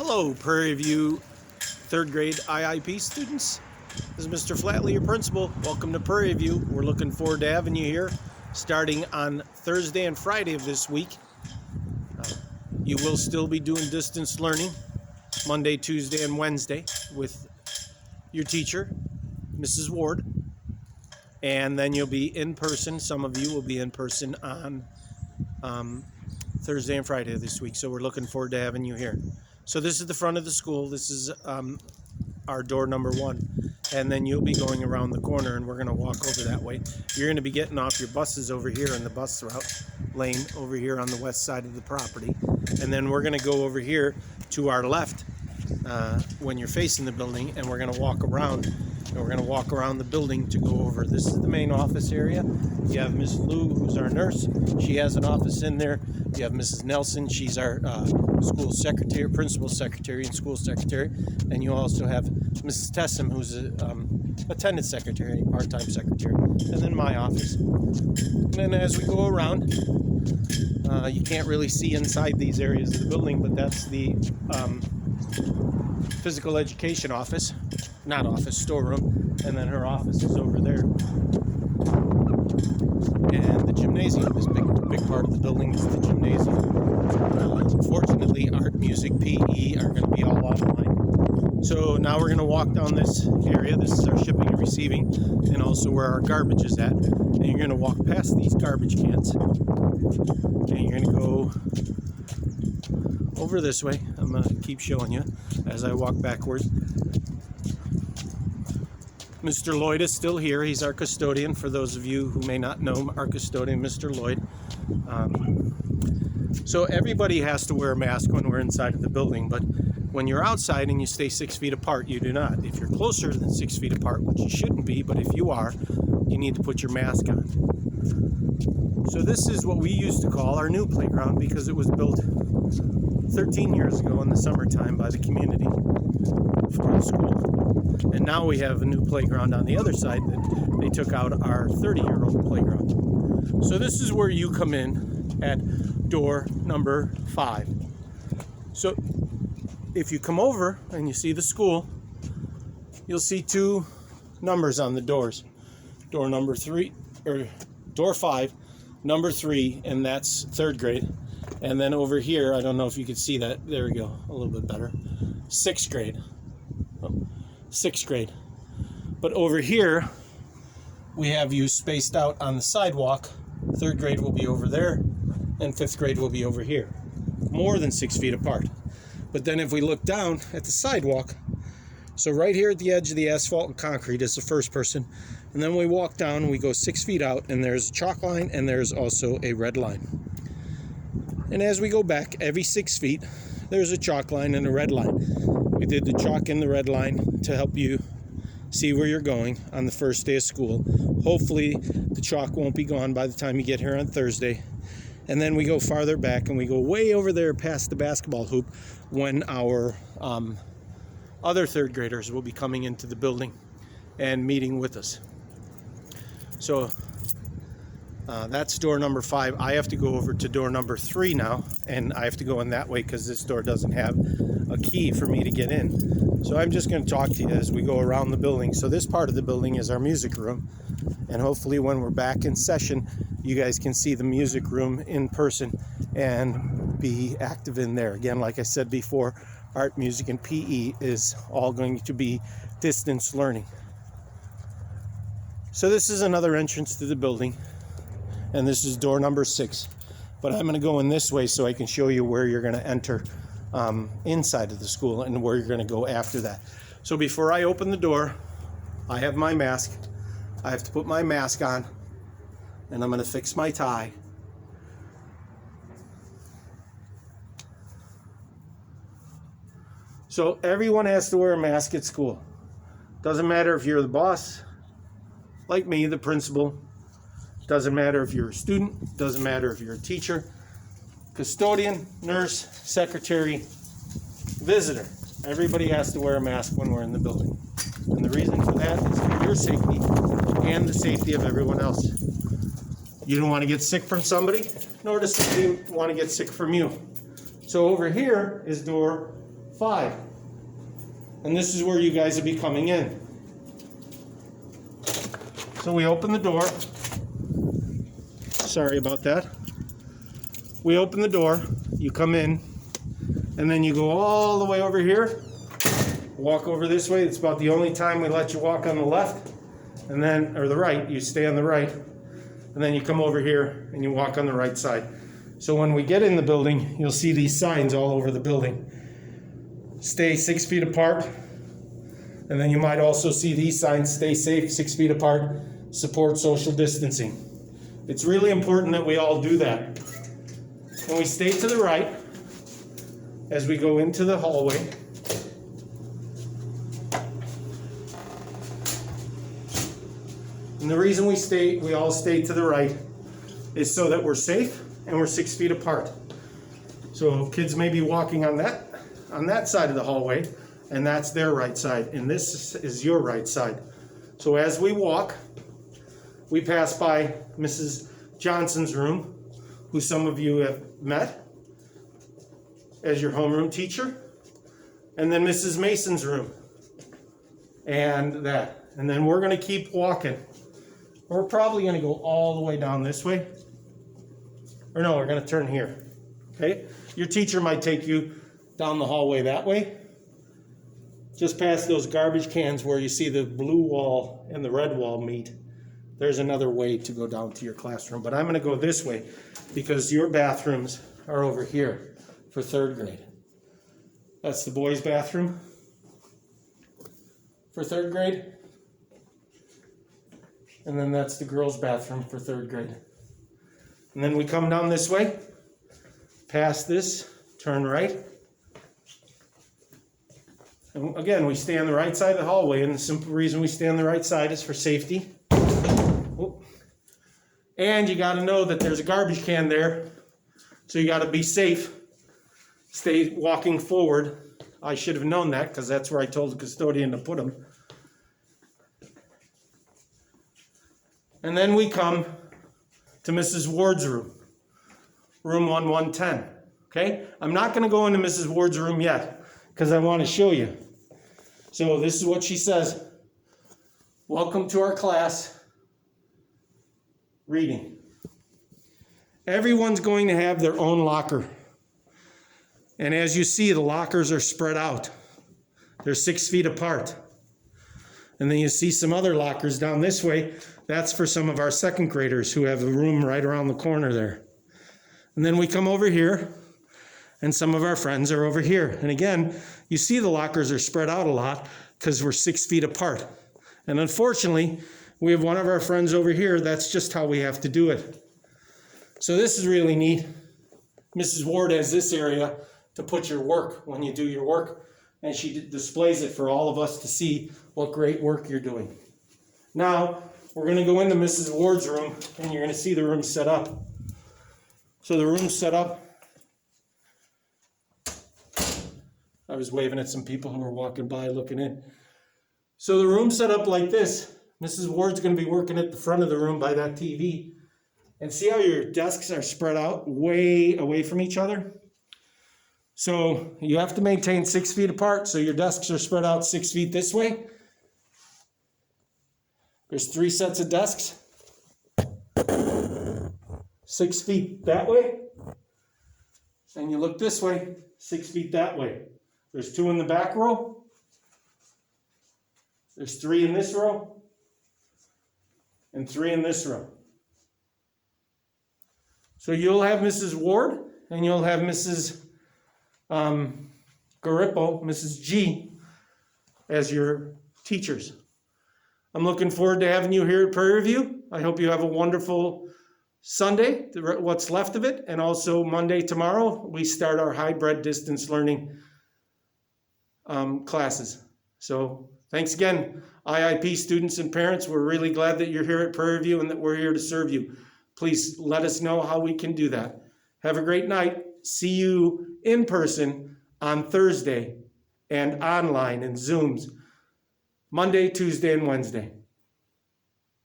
Hello, Prairieview third grade IIP students. This is Mr. Flatley, your principal. Welcome to Prairieview. We're looking forward to having you here starting on Thursday and Friday of this week. You will still be doing distance learning Monday, Tuesday, and Wednesday with your teacher, Mrs. Ward. And then you'll be in person. Some of you will be in person on Thursday and Friday of this week. So we're looking forward to having you here. So this is the front of the school. This is our door number 1. And then you'll be going around the corner and we're going to walk over that way. You're going to be getting off your buses over here in the bus route lane over here on the west side of the property. And then we're going to go over here to our left when you're facing the building, and we're going to walk around. And we're going to walk around the building to go over. This is the main office area. You have Miss Lou, who's our nurse. She has an office in there. You have Mrs. Nelson. She's our school secretary, principal secretary, and school secretary. And you also have Mrs. Tessum, who's a attendance secretary, part-time secretary. And then my office. And then as we go around, you can't really see inside these areas of the building, but that's the physical education office. Not office, storeroom, and then her office is over there. And the gymnasium, this big part of the building is the gymnasium. Unfortunately, art, music, PE are going to be all offline. So now we're going to walk down this area. This is our shipping and receiving, and also where our garbage is at. And you're going to walk past these garbage cans. And you're going to go over this way. I'm going to keep showing you as I walk backwards. Mr. Lloyd is still here. He's our custodian. For those of you who may not know our custodian, Mr. Lloyd. So everybody has to wear a mask when we're inside of the building, but when you're outside and you stay 6 feet apart, you do not. If you're closer than 6 feet apart, which you shouldn't be, but if you are, you need to put your mask on. So this is what we used to call our new playground, because it was built 13 years ago in the summertime by the community for the school. And now we have a new playground on the other side that they took out our 30-year-old playground. So this is where you come in at door number 5. So if you come over and you see the school, you'll see 2 numbers on the doors. Door number 3, or door 5, number 3, and that's 3rd grade. And then over here, I don't know if you can see that. There we go, a little bit better. 6th grade. 6th grade. But over here, we have you spaced out on the sidewalk. 3rd grade will be over there, and 5th grade will be over here. More than 6 feet apart. But then if we look down at the sidewalk, so right here at the edge of the asphalt and concrete is the first person. And then we walk down and we go 6 feet out, and there's a chalk line and there's also a red line. And as we go back every 6 feet, there's a chalk line and a red line. We did the chalk and the red line to help you see where you're going on the first day of school. Hopefully the chalk won't be gone by the time you get here on Thursday. And then we go farther back and we go way over there past the basketball hoop when our other 3rd graders will be coming into the building and meeting with us. So that's door number 5. I have to go over to door number 3 now, and I have to go in that way because this door doesn't have a key for me to get in. So I'm just going to talk to you as we go around the building. So this part of the building is our music room, and hopefully when we're back in session, you guys can see the music room in person and be active in there. Again, like I said before, art, music, and PE is all going to be distance learning. So this is another entrance to the building. And this is door number 6. But I'm going to go in this way so I can show you where you're going to enter inside of the school and where you're going to go after that. So before I open the door, I have my mask. I have to put my mask on, and I'm going to fix my tie. So everyone has to wear a mask at school. Doesn't matter if you're the boss, like me, the principal. Doesn't matter if you're a student, doesn't matter if you're a teacher, custodian, nurse, secretary, visitor. Everybody has to wear a mask when we're in the building. And the reason for that is for your safety and the safety of everyone else. You don't want to get sick from somebody, nor does somebody want to get sick from you. So over here is door 5. And this is where you guys will be coming in. So we open the door. Sorry about that. We open the door, you come in, and then you go all the way over here, walk over this way. It's about the only time we let you walk on the left, and then, or the right, you stay on the right, and then you come over here and you walk on the right side. So when we get in the building, you'll see these signs all over the building. Stay 6 feet apart. And then you might also see these signs, stay safe, 6 feet apart, support social distancing. It's really important that we all do that. And we stay to the right as we go into the hallway. And the reason we all stay to the right is so that we're safe and we're 6 feet apart. So kids may be walking on that side of the hallway, and that's their right side, and this is your right side. So as we walk, we pass by Mrs. Johnson's room, who some of you have met as your homeroom teacher, and then Mrs. Mason's room, and that. And then we're going to keep walking. We're probably going to go all the way down this way. Or no, we're going to turn here. Okay? Your teacher might take you down the hallway that way. Just past those garbage cans where you see the blue wall and the red wall meet. There's another way to go down to your classroom. But I'm going to go this way because your bathrooms are over here for 3rd grade. That's the boys' bathroom for 3rd grade. And then that's the girls' bathroom for 3rd grade. And then we come down this way, past this, turn right. And again, we stay on the right side of the hallway, and the simple reason we stay on the right side is for safety. Oh. And you got to know that there's a garbage can there, so you got to be safe. Stay walking forward. I should have known that because that's where I told the custodian to put them. And then we come to Mrs. Ward's room, room 1110. Okay? I'm not going to go into Mrs. Ward's room yet because I want to show you. So this is what she says. Welcome to our class. Reading. Everyone's going to have their own locker. And as you see, the lockers are spread out. They're 6 feet apart. And then you see some other lockers down this way. That's for some of our 2nd graders who have a room right around the corner there. And then we come over here, and some of our friends are over here. And again, you see the lockers are spread out a lot because we're 6 feet apart. And unfortunately, we have one of our friends over here. That's just how we have to do it. So this is really neat. Mrs. Ward has this area to put your work when you do your work, and she displays it for all of us to see what great work you're doing. Now, we're going to go into Mrs. Ward's room, and you're going to see the room set up. So the room's set up. I was waving at some people who were walking by looking in. So the room's set up like this. Mrs. Ward's going to be working at the front of the room by that TV. And see how your desks are spread out way away from each other? So you have to maintain 6 feet apart, so your desks are spread out 6 feet this way. There's 3 sets of desks. 6 feet that way. And you look this way, 6 feet that way. There's 2 in the back row. There's 3 in this row. And 3 in this row. So you'll have Mrs. Ward, and you'll have Mrs. Garippo, Mrs. G, as your teachers. I'm looking forward to having you here at Prairieview. I hope you have a wonderful Sunday, what's left of it, and also Monday tomorrow, we start our hybrid distance learning classes. So thanks again, IIP students and parents. We're really glad that you're here at Prairieview and that we're here to serve you. Please let us know how we can do that. Have a great night. See you in person on Thursday and online in Zooms, Monday, Tuesday, and Wednesday.